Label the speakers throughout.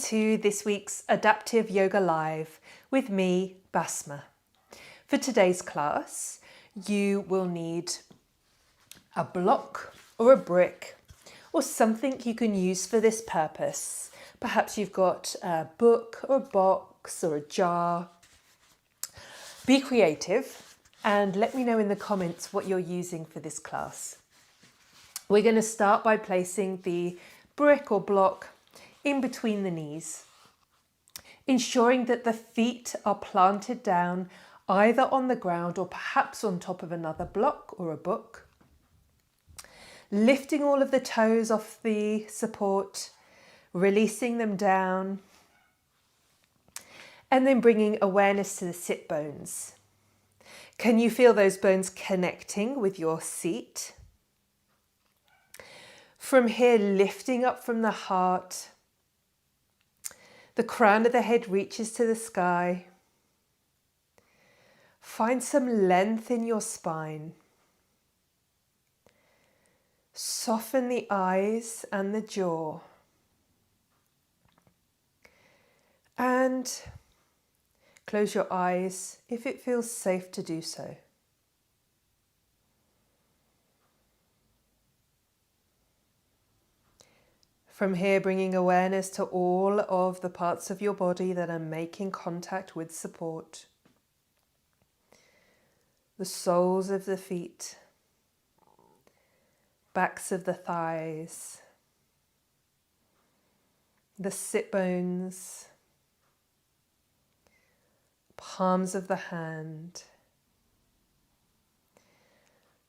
Speaker 1: to this week's Adaptive Yoga Live with me, Basma. For today's class, you will need a block or a brick or something you can use for this purpose. Perhaps you've got a book or a box or a jar. Be creative and let me know in the comments what you're using for this class. We're going to start by placing the brick or block in between the knees, ensuring that the feet are planted down either on the ground or perhaps on top of another block or a book. Lifting all of the toes off the support, releasing them down, and then bringing awareness to the sit bones. Can you feel those bones connecting with your seat? From here, lifting up from the heart, the crown of the head reaches to the sky. Find some length in your spine. Soften the eyes and the jaw. And close your eyes if it feels safe to do so. From here, bringing awareness to all of the parts of your body that are making contact with support. The soles of the feet, backs of the thighs, the sit bones, palms of the hand.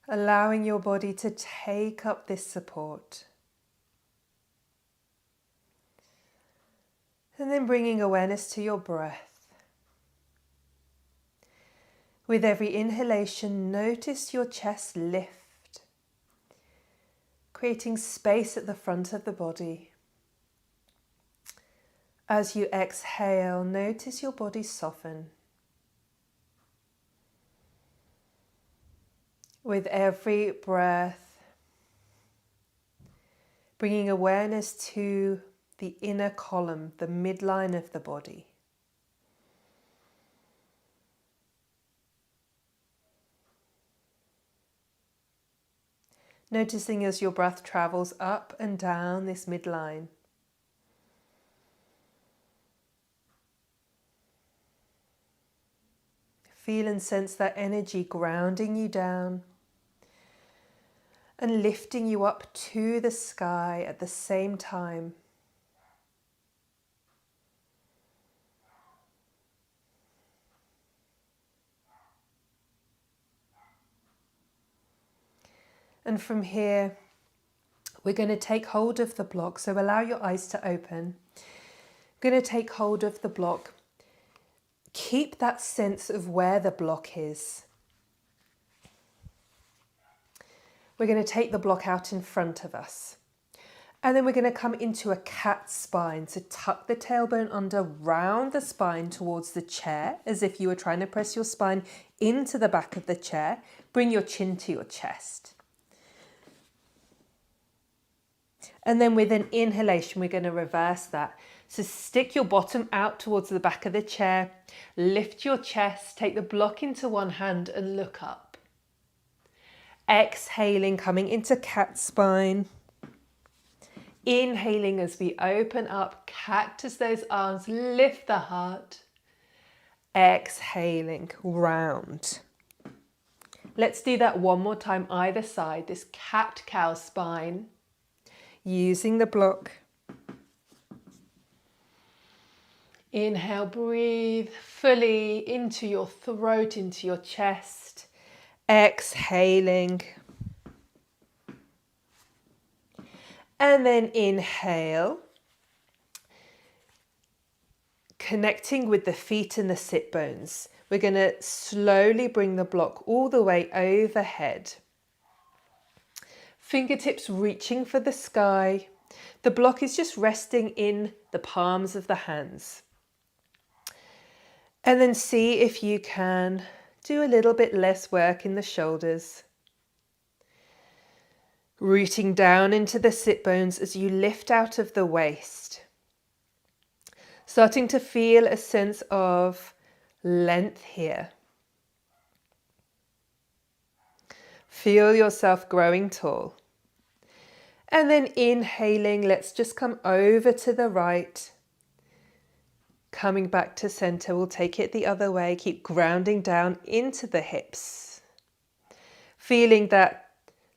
Speaker 1: Allowing your body to take up this support. And then bringing awareness to your breath. With every inhalation, notice your chest lift, creating space at the front of the body. As you exhale, notice your body soften. With every breath, bringing awareness to the inner column, the midline of the body. Noticing as your breath travels up and down this midline. Feel and sense that energy grounding you down and lifting you up to the sky at the same time. And from here, we're going to take hold of the block. So allow your eyes to open. We're going to take hold of the block. Keep that sense of where the block is. We're going to take the block out in front of us. And then we're going to come into a cat spine. So tuck the tailbone under, round the spine towards the chair, as if you were trying to press your spine into the back of the chair. Bring your chin to your chest. And then with an inhalation, we're going to reverse that. So stick your bottom out towards the back of the chair, lift your chest, take the block into one hand and look up. Exhaling, coming into cat spine. Inhaling as we open up, cactus those arms, lift the heart. Exhaling, round. Let's do that one more time, either side, this cat-cow spine. Using the block. Inhale, breathe fully into your throat, into your chest. Exhaling. And then inhale. Connecting with the feet and the sit bones. We're going to slowly bring the block all the way overhead. Fingertips reaching for the sky. The block is just resting in the palms of the hands. And then see if you can do a little bit less work in the shoulders. Rooting down into the sit bones as you lift out of the waist. Starting to feel a sense of length here. Feel yourself growing tall. And then inhaling, let's just come over to the right. Coming back to center, we'll take it the other way. Keep grounding down into the hips. Feeling that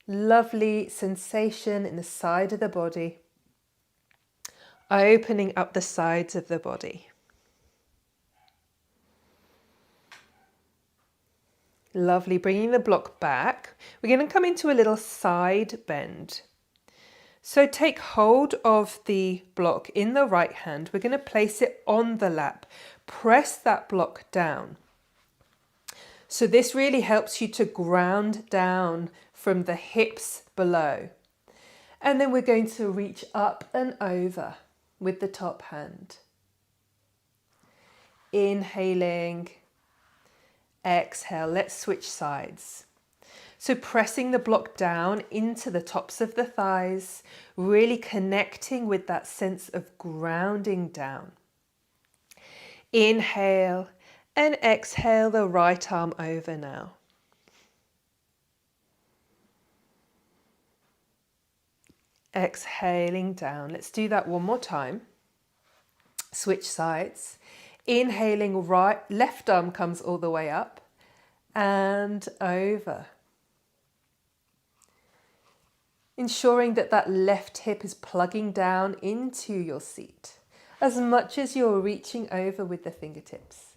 Speaker 1: lovely sensation in the side of the body. Opening up the sides of the body. Lovely, bringing the block back. We're going to come into a little side bend. So take hold of the block in the right hand. We're going to place it on the lap. Press that block down. So this really helps you to ground down from the hips below. And then we're going to reach up and over with the top hand. Inhaling, exhale. Let's switch sides. So pressing the block down into the tops of the thighs, really connecting with that sense of grounding down. Inhale and exhale the right arm over now. Exhaling down. Let's do that one more time. Switch sides. Inhaling, left arm comes all the way up and over. Ensuring that that left hip is plugging down into your seat as much as you're reaching over with the fingertips.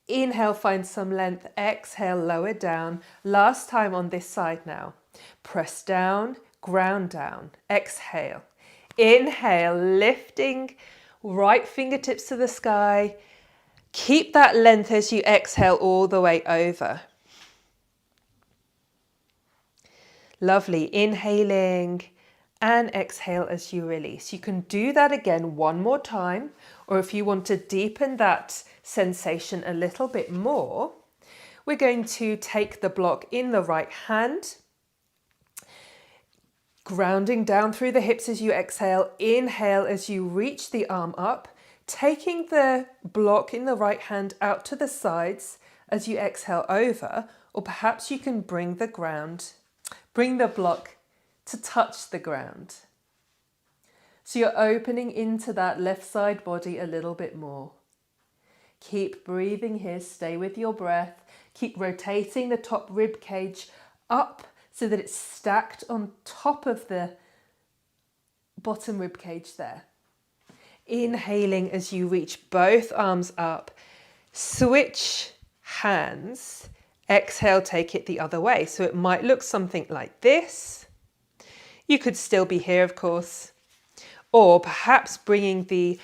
Speaker 1: Inhale, find some length. Exhale, lower down. Last time on this side now. Press down, ground down. Exhale. Inhale, lifting right fingertips to the sky. Keep that length as you exhale all the way over. Lovely. Inhaling and exhale as you release. You can do that again one more time, or if you want to deepen that sensation a little bit more, we're going to take the block in the right hand, grounding down through the hips as you exhale. Inhale as you reach the arm up, taking the block in the right hand out to the sides as you exhale over, or perhaps you can bring the block to touch the ground. So you're opening into that left side body a little bit more. Keep breathing here, stay with your breath. Keep rotating the top rib cage up so that it's stacked on top of the bottom rib cage there. Inhaling as you reach both arms up. Switch hands. Exhale, take it the other way. So it might look something like this. You could still be here, of course. Or perhaps bringing the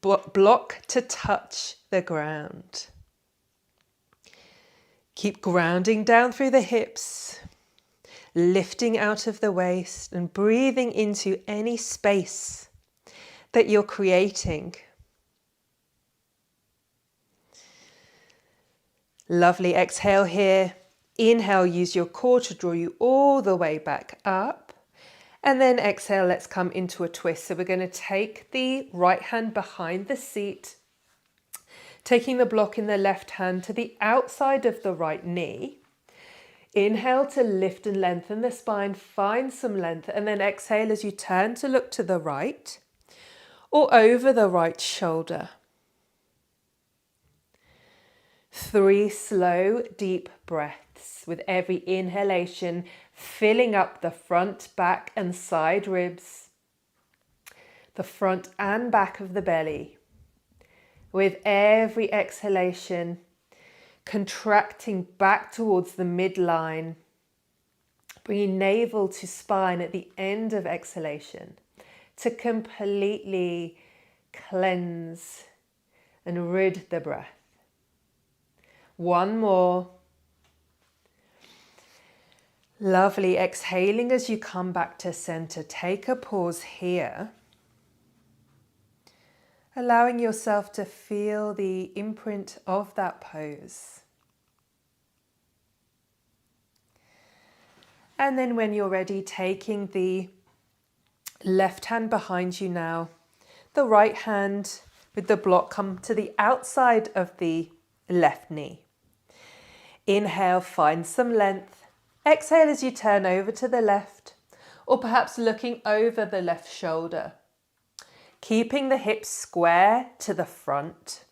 Speaker 1: block to touch the ground. Keep grounding down through the hips, lifting out of the waist and breathing into any space that you're creating. Lovely. Exhale here. Inhale, use your core to draw you all the way back up. And then exhale, let's come into a twist. So we're going to take the right hand behind the seat, taking the block in the left hand to the outside of the right knee. Inhale to lift and lengthen the spine, find some length, and then exhale as you turn to look to the right or over the right shoulder. 3 slow, deep breaths with every inhalation, filling up the front, back and side ribs, the front and back of the belly. With every exhalation, contracting back towards the midline, bringing navel to spine at the end of exhalation to completely cleanse and rid the breath. One more. Lovely. Exhaling as you come back to center. Take a pause here. Allowing yourself to feel the imprint of that pose. And then when you're ready, taking the left hand behind you now, the right hand with the block come to the outside of the left knee. Inhale, find some length. Exhale as you turn over to the left, or perhaps looking over the left shoulder. Keeping the hips square to the front.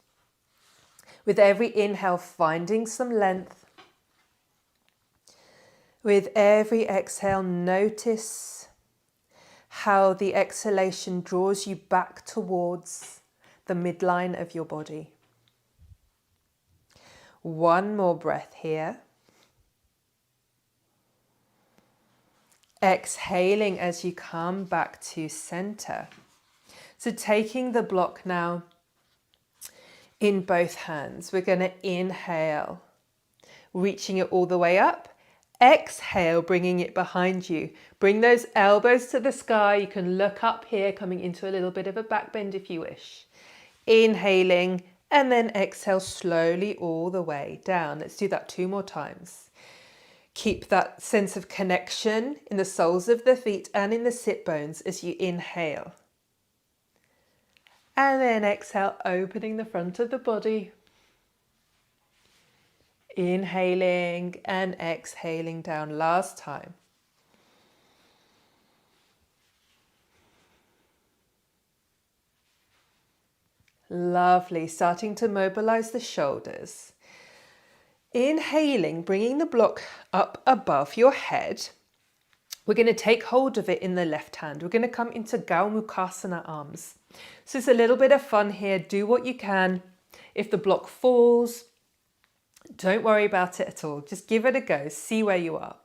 Speaker 1: With every inhale, finding some length. With every exhale, notice how the exhalation draws you back towards the midline of your body. One more breath here. Exhaling as you come back to center. So taking the block now in both hands, we're going to inhale, reaching it all the way up. Exhale, bringing it behind you. Bring those elbows to the sky. You can look up here, coming into a little bit of a back bend if you wish. Inhaling and then exhale slowly all the way down. Let's do that 2 more times. Keep that sense of connection in the soles of the feet and in the sit bones as you inhale. And then exhale, opening the front of the body. Inhaling and exhaling down. Last time. Lovely. Starting to mobilize the shoulders. Inhaling, bringing the block up above your head. We're going to take hold of it in the left hand. We're going to come into Gale arms. So it's a little bit of fun here. Do what you can. If the block falls, don't worry about it at all. Just give it a go. See where you are.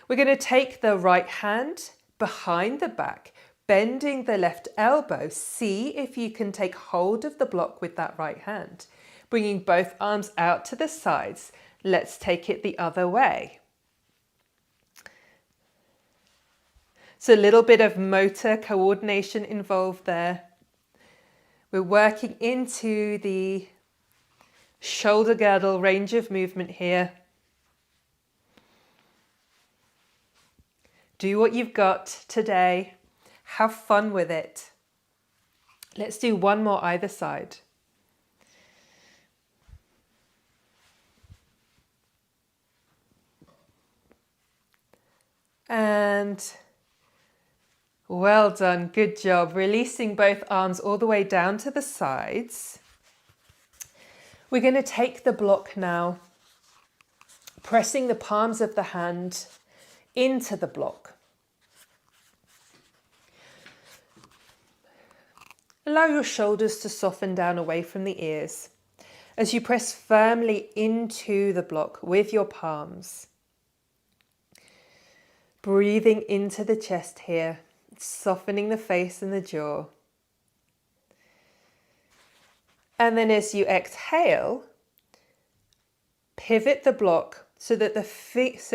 Speaker 1: We're going to take the right hand behind the back, bending the left elbow. See if you can take hold of the block with that right hand. Bringing both arms out to the sides. Let's take it the other way. So a little bit of motor coordination involved there. We're working into the shoulder girdle range of movement here. Do what you've got today. Have fun with it. Let's do one more either side. And well done, good job. Releasing both arms all the way down to the sides. We're going to take the block now, pressing the palms of the hand into the block. Allow your shoulders to soften down away from the ears as you press firmly into the block with your palms. Breathing into the chest here, softening the face and the jaw. And then as you exhale, pivot the block so that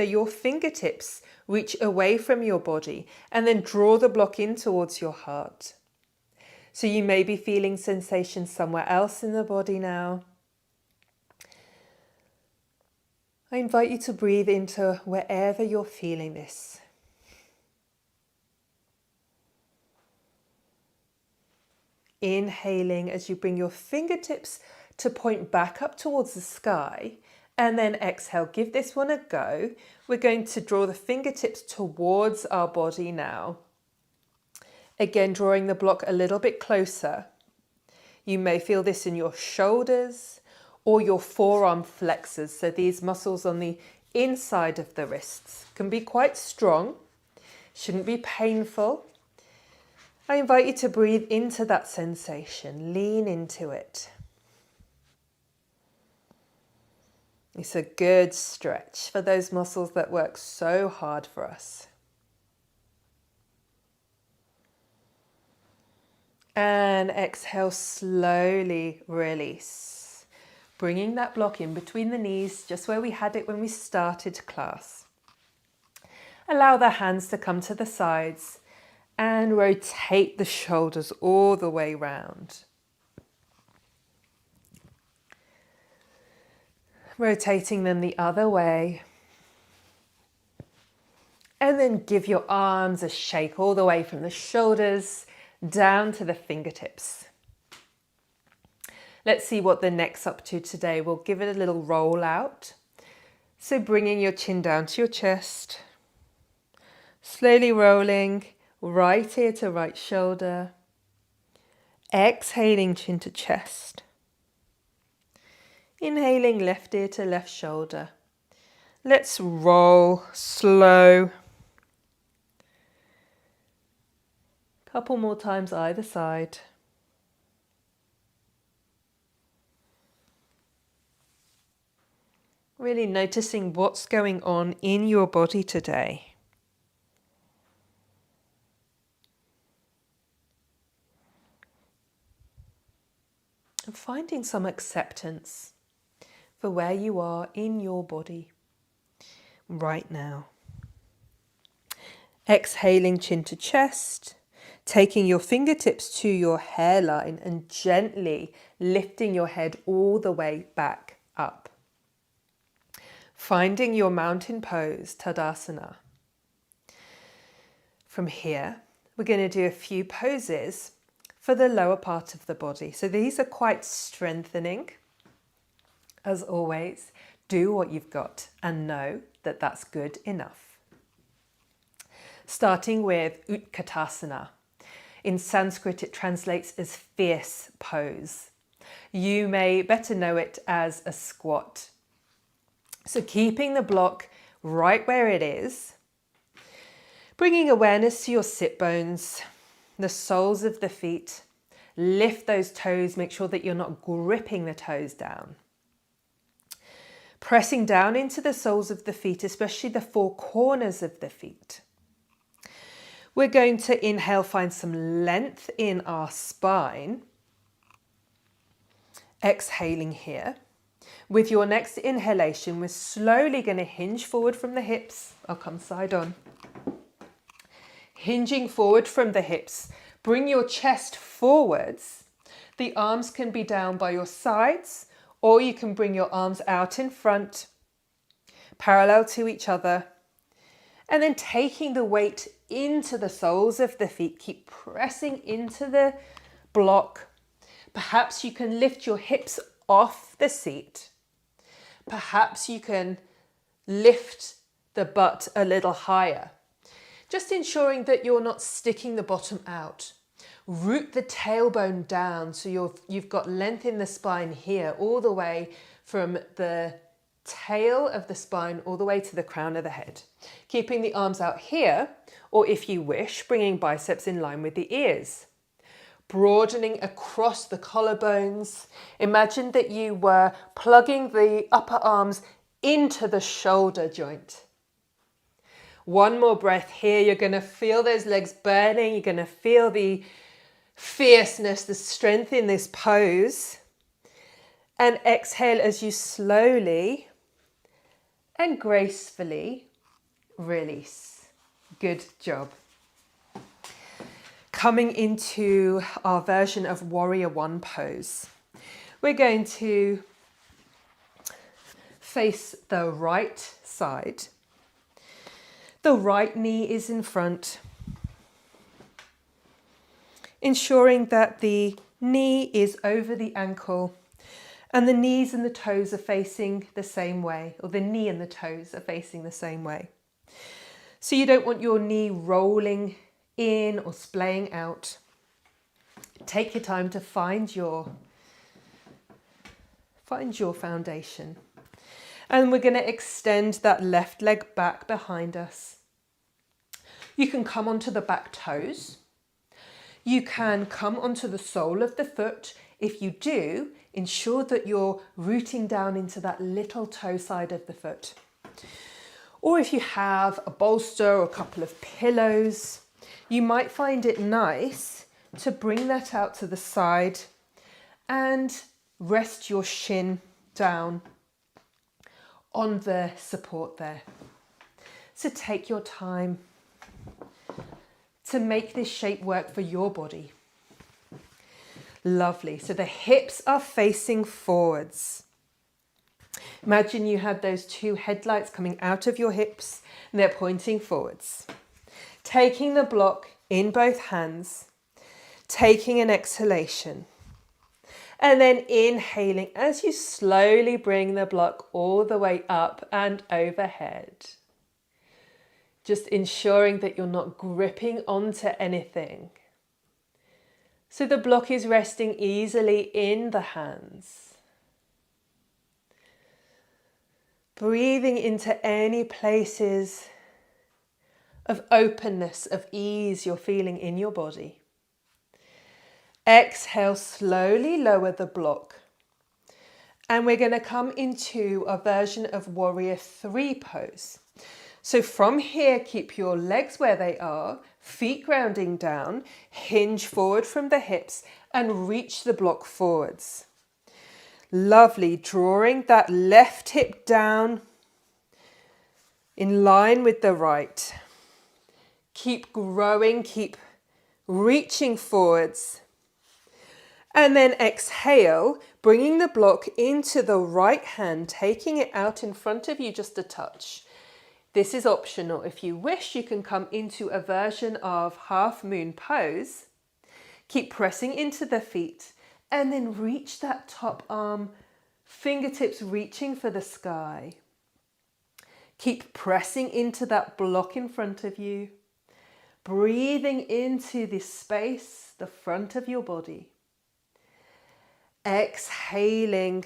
Speaker 1: your fingertips reach away from your body, and then draw the block in towards your heart. So you may be feeling sensation somewhere else in the body now. I invite you to breathe into wherever you're feeling this. Inhaling as you bring your fingertips to point back up towards the sky, and then exhale. Give this one a go. We're going to draw the fingertips towards our body now. Again, drawing the block a little bit closer. You may feel this in your shoulders or your forearm flexors. So these muscles on the inside of the wrists can be quite strong, shouldn't be painful. I invite you to breathe into that sensation, lean into it. It's a good stretch for those muscles that work so hard for us. And exhale, slowly release. Bringing that block in between the knees, just where we had it when we started class. Allow the hands to come to the sides and rotate the shoulders all the way round. Rotating them the other way. And then give your arms a shake all the way from the shoulders down to the fingertips. Let's see what the neck's up to today. We'll give it a little roll out. So bringing your chin down to your chest, slowly rolling right ear to right shoulder, exhaling chin to chest, inhaling left ear to left shoulder. Let's roll slow. Couple more times either side. Really noticing what's going on in your body today. And finding some acceptance for where you are in your body right now. Exhaling chin to chest, taking your fingertips to your hairline and gently lifting your head all the way back up. Finding your mountain pose, Tadasana. From here, we're going to do a few poses for the lower part of the body. So these are quite strengthening. As always, do what you've got and know that that's good enough. Starting with Utkatasana. In Sanskrit, it translates as fierce pose. You may better know it as a squat. So keeping the block right where it is, bringing awareness to your sit bones, the soles of the feet. Lift those toes, make sure that you're not gripping the toes down. Pressing down into the soles of the feet, especially the four corners of the feet. We're going to inhale, find some length in our spine. Exhaling here. With your next inhalation, we're slowly going to hinge forward from the hips. I'll come side on. Hinging forward from the hips. Bring your chest forwards. The arms can be down by your sides, or you can bring your arms out in front, parallel to each other. And then taking the weight into the soles of the feet. Keep pressing into the block. Perhaps you can lift your hips off the seat. Perhaps you can lift the butt a little higher. Just ensuring that you're not sticking the bottom out. Root the tailbone down so you've got length in the spine here, all the way from the tail of the spine all the way to the crown of the head. Keeping the arms out here, or if you wish, bringing biceps in line with the ears. Broadening across the collarbones. Imagine that you were plugging the upper arms into the shoulder joint. One more breath here. You're going to feel those legs burning. You're going to feel the fierceness, the strength in this pose. And exhale as you slowly and gracefully release. Good job. Coming into our version of Warrior One pose. We're going to face the right side. The right knee is in front, ensuring that the knee is over the ankle and the knees and the toes are facing the same way, or the knee and the toes are facing the same way. So you don't want your knee rolling in or splaying out. Take your time to find your foundation. And we're going to extend that left leg back behind us. You can come onto the back toes. You can come onto the sole of the foot. If you do, ensure that you're rooting down into that little toe side of the foot. Or if you have a bolster or a couple of pillows, you might find it nice to bring that out to the side and rest your shin down on the support there. So take your time to make this shape work for your body. Lovely. So the hips are facing forwards. Imagine you had those two headlights coming out of your hips and they're pointing forwards. Taking the block in both hands, taking an exhalation. And then inhaling as you slowly bring the block all the way up and overhead. Just ensuring that you're not gripping onto anything. So the block is resting easily in the hands. Breathing into any places of openness, of ease you're feeling in your body. Exhale, slowly lower the block. And we're going to come into a version of Warrior 3 pose. So from here, keep your legs where they are, feet grounding down, hinge forward from the hips and reach the block forwards. Lovely, drawing that left hip down in line with the right. Keep growing, keep reaching forwards. And then exhale, bringing the block into the right hand, taking it out in front of you just a touch. This is optional. If you wish, you can come into a version of half moon pose. Keep pressing into the feet and then reach that top arm, fingertips reaching for the sky. Keep pressing into that block in front of you, breathing into this space, the front of your body. Exhaling,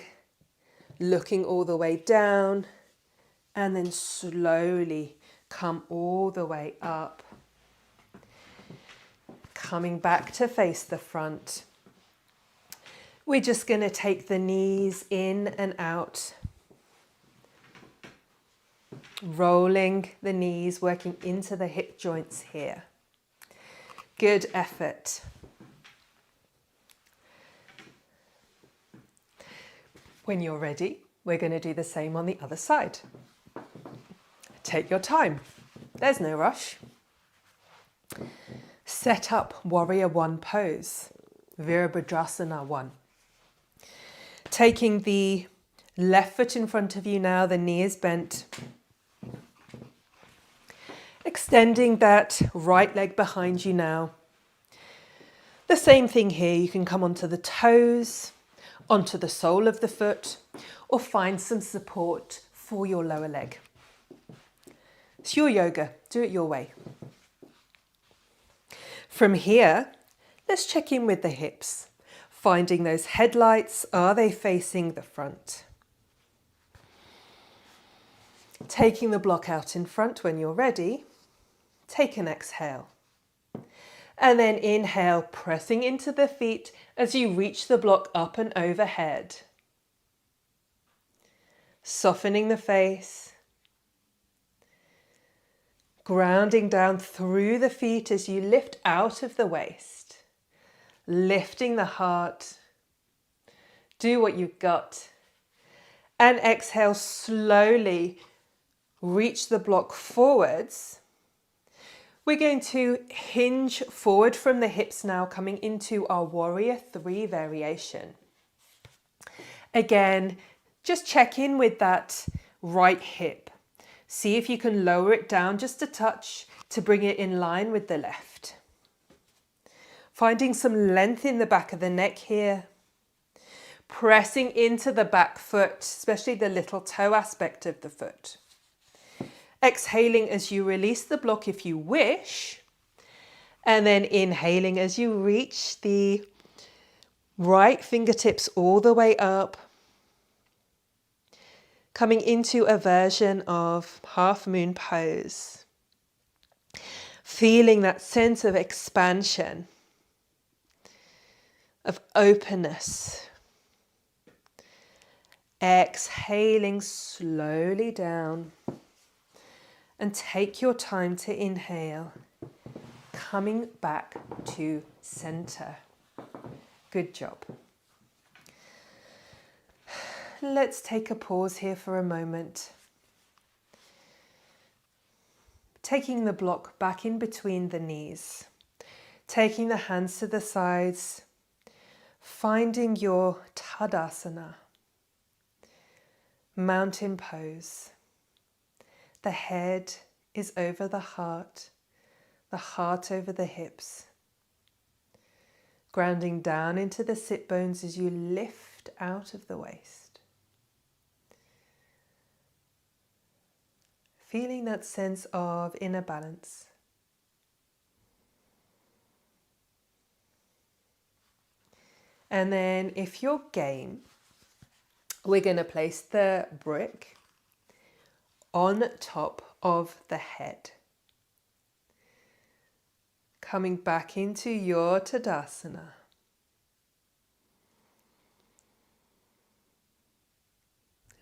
Speaker 1: looking all the way down, and then slowly come all the way up. Coming back to face the front. We're just going to take the knees in and out. Rolling the knees, working into the hip joints here. Good effort. When you're ready, we're going to do the same on the other side. Take your time. There's no rush. Set up Warrior 1 pose, Virabhadrasana 1. Taking the left foot in front of you now, the knee is bent. Extending that right leg behind you now. The same thing here, you can come onto the toes, onto the sole of the foot, or find some support for your lower leg. It's your yoga, do it your way. From here, let's check in with the hips. Finding those headlights, are they facing the front? Taking the block out in front when you're ready, take an exhale. And then inhale, pressing into the feet as you reach the block up and overhead. Softening the face. Grounding down through the feet as you lift out of the waist. Lifting the heart. Do what you've got. And exhale, slowly reach the block forwards. We're going to hinge forward from the hips now, coming into our Warrior 3 variation. Again, just check in with that right hip. See if you can lower it down just a touch to bring it in line with the left. Finding some length in the back of the neck here. Pressing into the back foot, especially the little toe aspect of the foot. Exhaling as you release the block if you wish. And then inhaling as you reach the right fingertips all the way up. Coming into a version of half moon pose. Feeling that sense of expansion, of openness. Exhaling slowly down. And take your time to inhale. Coming back to center. Good job. Let's take a pause here for a moment. Taking the block back in between the knees. Taking the hands to the sides. Finding your Tadasana. Mountain pose. The head is over the heart over the hips. grounding down into the sit bones as you lift out of the waist. Feeling that sense of inner balance. And then if you're game, we're going to place the brick on top of the head. Coming back into your Tadasana.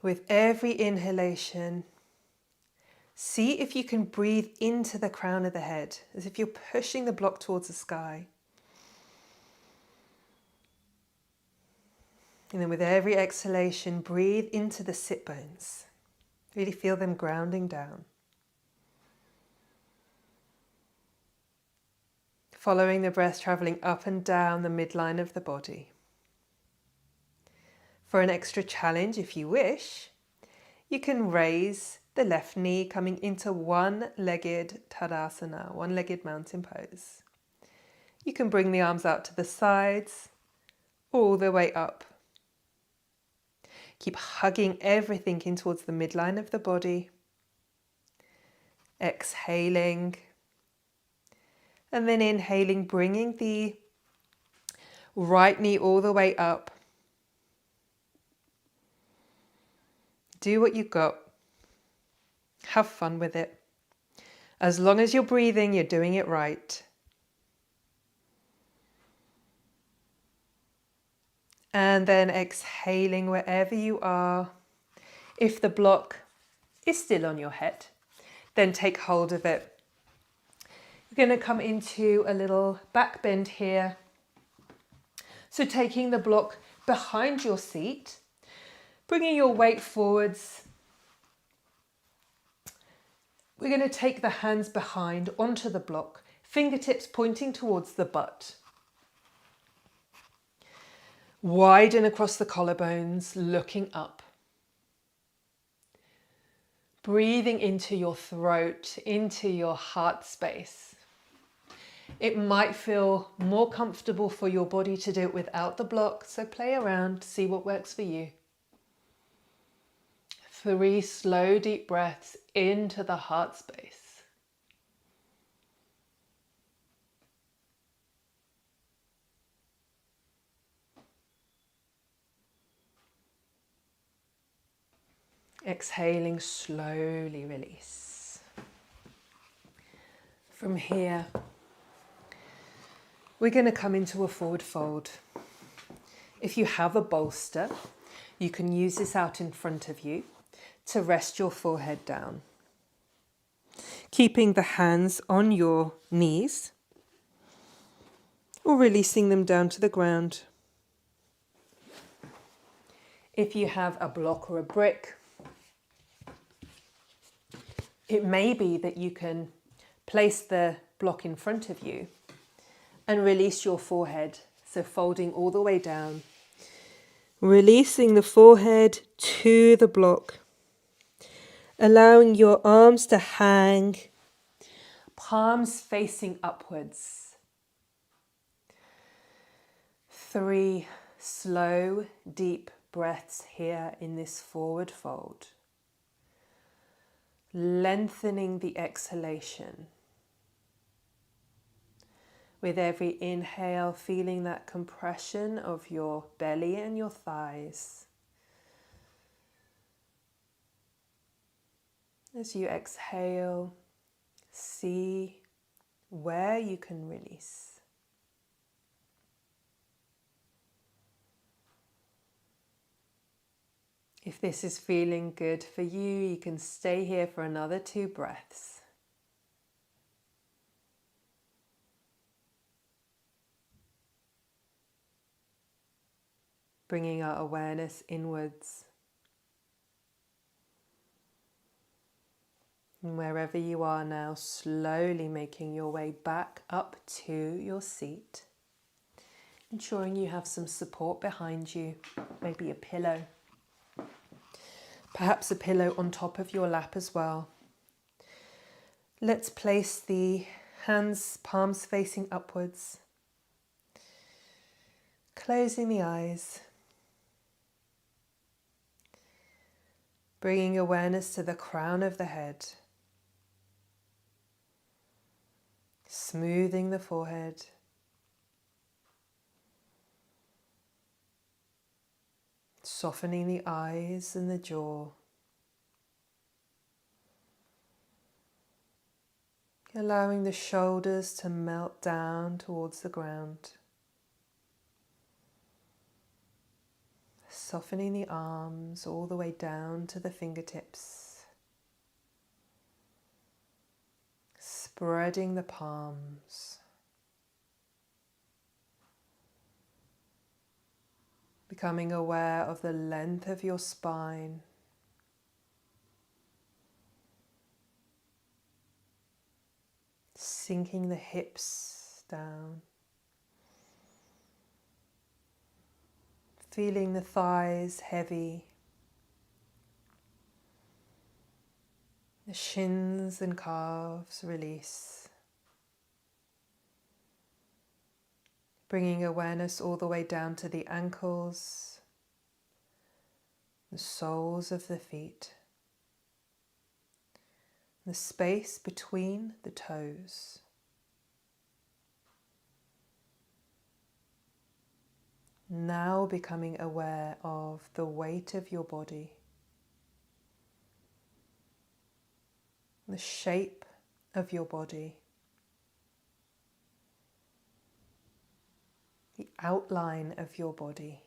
Speaker 1: With every inhalation, see if you can breathe into the crown of the head, as if you're pushing the block towards the sky. And then with every exhalation, breathe into the sit bones. Really feel them grounding down. Following the breath, traveling up and down the midline of the body. For an extra challenge, if you wish, you can raise the left knee coming into one-legged Tadasana, one-legged mountain pose. You can bring the arms out to the sides, all the way up. Keep hugging everything in towards the midline of the body. Exhaling. And then inhaling, bringing the right knee all the way up. Do what you got. Have fun with it. As long as you're breathing, you're doing it right. And then exhaling wherever you are. If the block is still on your head, then take hold of it. You're going to come into a little back bend here. So taking the block behind your seat, bringing your weight forwards. We're going to take the hands behind onto the block, fingertips pointing towards the butt. Widen across the collarbones, looking up. Breathing into your throat, into your heart space. It might feel more comfortable for your body to do it without the block, so play around, see what works for you. 3 slow, deep breaths into the heart space. Exhaling, slowly release. From here, we're going to come into a forward fold. If you have a bolster, you can use this out in front of you to rest your forehead down. Keeping the hands on your knees or releasing them down to the ground. If you have a block or a brick, it may be that you can place the block in front of you and release your forehead, so folding all the way down. Releasing the forehead to the block. Allowing your arms to hang, palms facing upwards. 3 slow, deep breaths here in this forward fold. Lengthening the exhalation. With every inhale, feeling that compression of your belly and your thighs. As you exhale, see where you can release. If this is feeling good for you, you can stay here for another 2 breaths. Bringing our awareness inwards. And wherever you are now, slowly making your way back up to your seat. Ensuring you have some support behind you, maybe a pillow. Perhaps a pillow on top of your lap as well. Let's place the hands, palms facing upwards. Closing the eyes, bringing awareness to the crown of the head, smoothing the forehead, softening the eyes and the jaw, allowing the shoulders to melt down towards the ground, softening the arms all the way down to the fingertips, spreading the palms, becoming aware of the length of your spine, sinking the hips down, feeling the thighs heavy, the shins and calves release, bringing awareness all the way down to the ankles, the soles of the feet, the space between the toes. Now becoming aware of the weight of your body, the shape of your body, the outline of your body.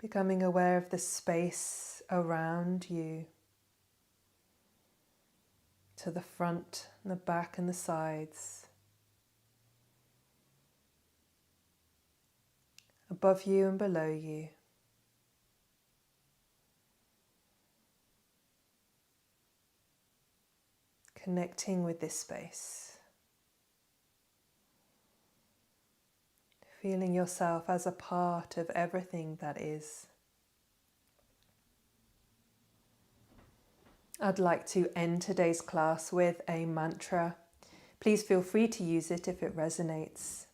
Speaker 1: Becoming aware of the space around you, to the front and the back and the sides, above you and below you. Connecting with this space. Feeling yourself as a part of everything that is. I'd like to end today's class with a mantra. Please feel free to use it if it resonates.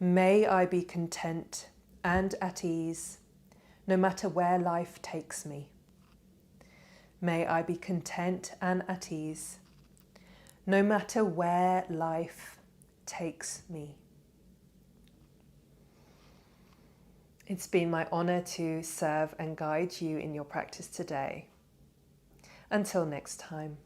Speaker 1: May I be content and at ease, no matter where life takes me. May I be content and at ease, no matter where life takes me. It's been my honor to serve and guide you in your practice today. Until next time.